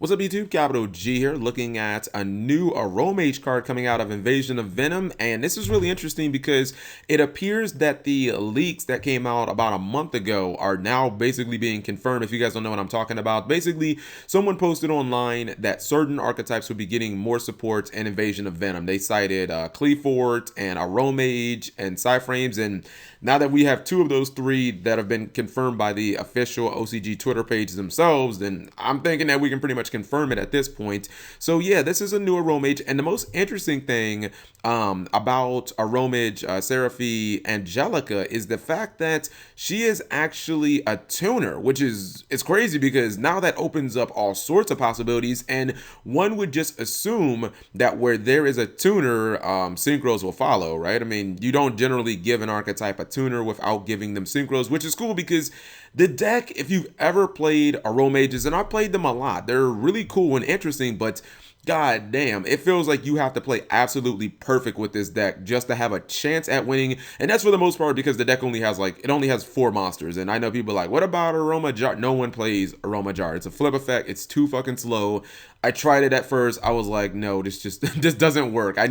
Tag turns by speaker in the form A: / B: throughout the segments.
A: What's up, YouTube? Capital G here, looking at a new Aromage card coming out of Invasion of Venom, and this is really interesting because it appears that the leaks that came out about a month ago are now basically being confirmed. If you guys don't know what I'm talking about, basically someone posted online that certain archetypes would be getting more support in Invasion of Venom. They cited Cleafort and Aromage and Cyframes, and now that we have two of those three that have been confirmed by the official OCG Twitter page themselves, then I'm thinking that we can pretty much confirm it at this point. So yeah, this is a new Aromage, and the most interesting thing about Aromaseraphy Angelica is the fact that she is actually a tuner, which is it's crazy because now that opens up all sorts of possibilities, and one would just assume that where there is a tuner, synchros will follow, right? I mean, you don't generally give an archetype a tuner without giving them synchros, which is cool because the deck, if you've ever played Aromages, and I played them a lot, they're really cool and interesting, but god damn, it feels like you have to play absolutely perfect with this deck just to have a chance at winning. And that's for the most part because the deck only has 4 monsters. And I know people are like, what about Aromajar? No one plays Aromajar. It's a flip effect. It's too fucking slow. I tried it at first. I was like, no, this just this doesn't work. You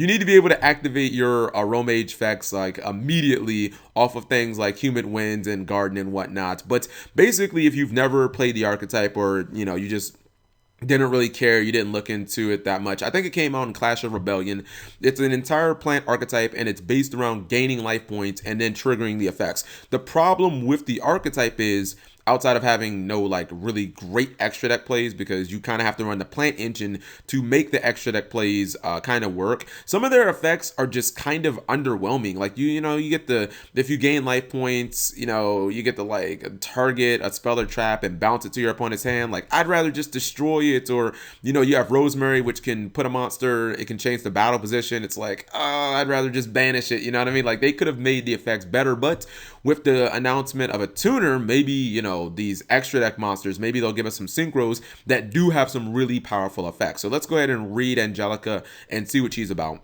A: need to be able to activate your Aromage effects like immediately off of things like Humid Winds and Garden and whatnot. But basically, if you've never played the archetype, or you just didn't really care, you didn't look into it that much, I think it came out in Clash of Rebellion. It's an entire plant archetype, and it's based around gaining life points and then triggering the effects. The problem with the archetype is, outside of having no like really great extra deck plays, because you kind of have to run the plant engine to make the extra deck plays kind of work, some of their effects are just kind of underwhelming. Like you get the, if you gain life points, you get to like target a spell or trap and bounce it to your opponent's hand. Like, I'd rather just destroy it. Or you have Rosemary, which can put a monster, it can change the battle position. It's like, I'd rather just banish it. You know what I mean? Like, they could have made the effects better, but with the announcement of a tuner, maybe these extra deck monsters, maybe they'll give us some synchros that do have some really powerful effects. So let's go ahead and read Angelica and see what she's about.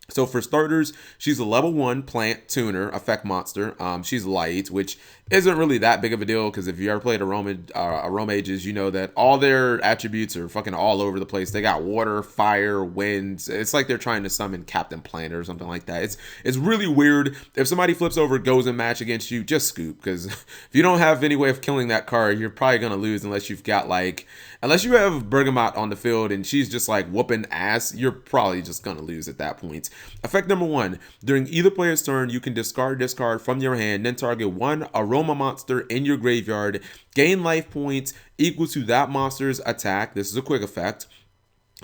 A: So for starters, she's a level 1 plant tuner effect monster. She's light, which isn't really that big of a deal because if you ever played Aromages, you know that all their attributes are fucking all over the place. They got water, fire, winds. It's like they're trying to summon Captain Planet or something like that. It's really weird. If somebody flips over, goes in match against you, just scoop, because if you don't have any way of killing that card, you're probably gonna lose unless you have Bergamot on the field and she's just like whooping ass. You're probably just gonna lose at that point. Effect number 1: during either player's turn, you can discard this card from your hand, then target one Aroma monster in your graveyard, gain life points equal to that monster's attack. This is a quick effect.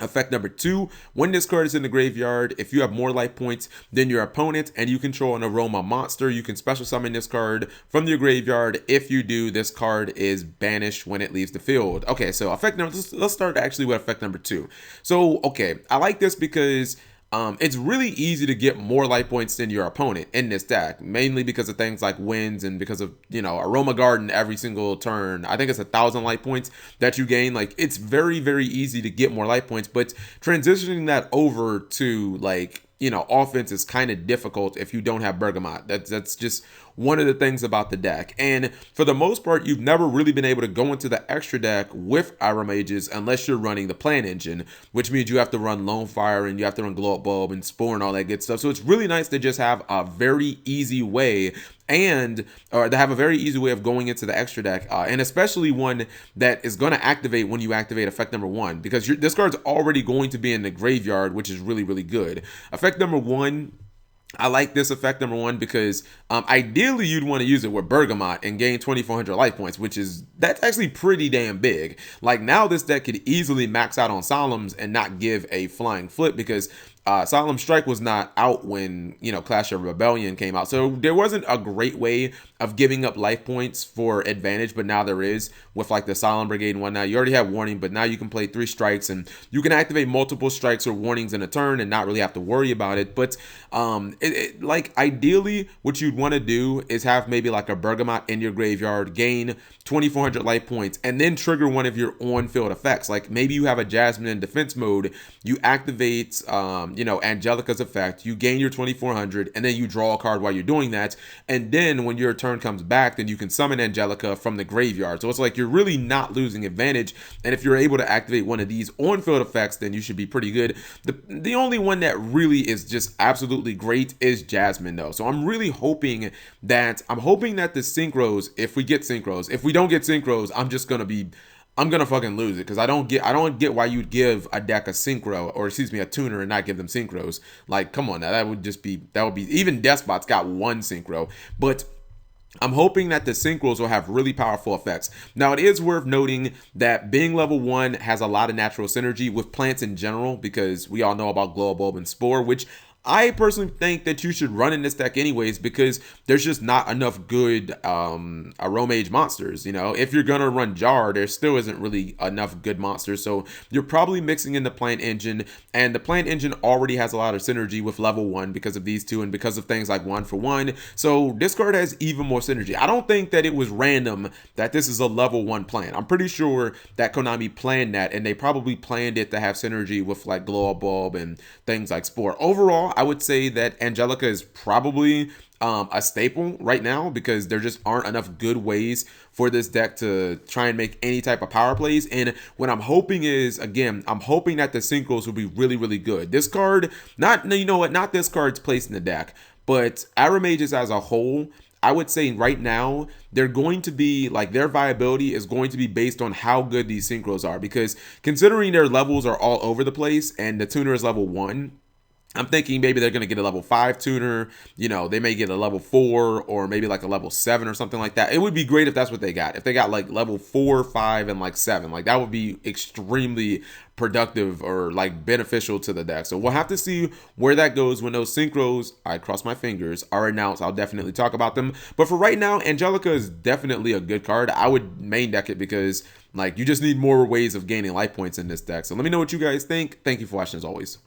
A: Effect number 2: when this card is in the graveyard, if you have more life points than your opponent and you control an Aroma monster, you can special summon this card from your graveyard. If you do, this card is banished when it leaves the field. Okay, so effect number, let's start actually with effect number 2. So, okay, I like this because it's really easy to get more life points than your opponent in this deck, mainly because of things like winds and because of, Aroma Garden every single turn. I think it's 1,000 life points that you gain. Like, it's very, very easy to get more life points, but transitioning that over to like, offense is kind of difficult if you don't have Bergamot. That's just one of the things about the deck. And for the most part, you've never really been able to go into the extra deck with Aromages unless you're running the plant engine, which means you have to run Lone Fire and you have to run Glow Up Bulb and Spore and all that good stuff. So it's really nice to just have a very easy way or they have a very easy way of going into the extra deck, and especially one that is going to activate when you activate effect number 1, because this card's already going to be in the graveyard, which is really, really good. Effect number 1, I like this effect number 1 because ideally you'd want to use it with Bergamot and gain 2,400 life points, that's actually pretty damn big. Like, now this deck could easily max out on Solemns and not give a flying flip, because Solemn Strike was not out when Clash of Rebellion came out, so there wasn't a great way of giving up life points for advantage, but now there is with like the Solemn Brigade and whatnot. You already have warning, but now you can play 3 strikes and you can activate multiple strikes or warnings in a turn and not really have to worry about it. But like, ideally what you'd want to do is have maybe like a Bergamot in your graveyard, gain 2,400 life points, and then trigger one of your on-field effects. Like, maybe you have a Jasmine in defense mode, you activate Angelica's effect. You gain your 2400, and then you draw a card while you're doing that. And then when your turn comes back, then you can summon Angelica from the graveyard. So it's like you're really not losing advantage. And if you're able to activate one of these on-field effects, then you should be pretty good. The only one that really is just absolutely great is Jasmine, though. So I'm really hoping that the Synchros, if we get Synchros, if we don't get Synchros, I'm gonna fucking lose it, because I don't get why you'd give a deck a synchro, or excuse me, a tuner, and not give them synchros. Like, come on now, that would be even Despot's got one synchro. But I'm hoping that the synchros will have really powerful effects. Now, it is worth noting that being level 1 has a lot of natural synergy with plants in general, because we all know about Glow Bulb and Spore, which I personally think that you should run in this deck anyways, because there's just not enough good Aromage monsters. If you're gonna run Jar, there still isn't really enough good monsters, so you're probably mixing in the Plant Engine, and the Plant Engine already has a lot of synergy with level 1 because of these two and because of things like 1-for-1. So this card has even more synergy. I don't think that it was random that this is a level 1 plant. I'm pretty sure that Konami planned that, and they probably planned it to have synergy with like Glow Bulb and things like Spore. Overall, I would say that Angelica is probably a staple right now, because there just aren't enough good ways for this deck to try and make any type of power plays. And what I'm hoping is, again, I'm hoping that the Synchros will be really, really good. This card, not this card's place in the deck, but Aromages as a whole, I would say right now, they're going to be, like, their viability is going to be based on how good these Synchros are, because considering their levels are all over the place and the tuner is level 1, I'm thinking maybe they're going to get a level 5 tuner. They may get a level 4 or maybe like a level 7 or something like that. It would be great if that's what they got. If they got like level 4, 5, and like 7, like that would be extremely productive or like beneficial to the deck. So we'll have to see where that goes when those Synchros, I cross my fingers, are announced. I'll definitely talk about them. But for right now, Angelica is definitely a good card. I would main deck it because like you just need more ways of gaining life points in this deck. So let me know what you guys think. Thank you for watching as always.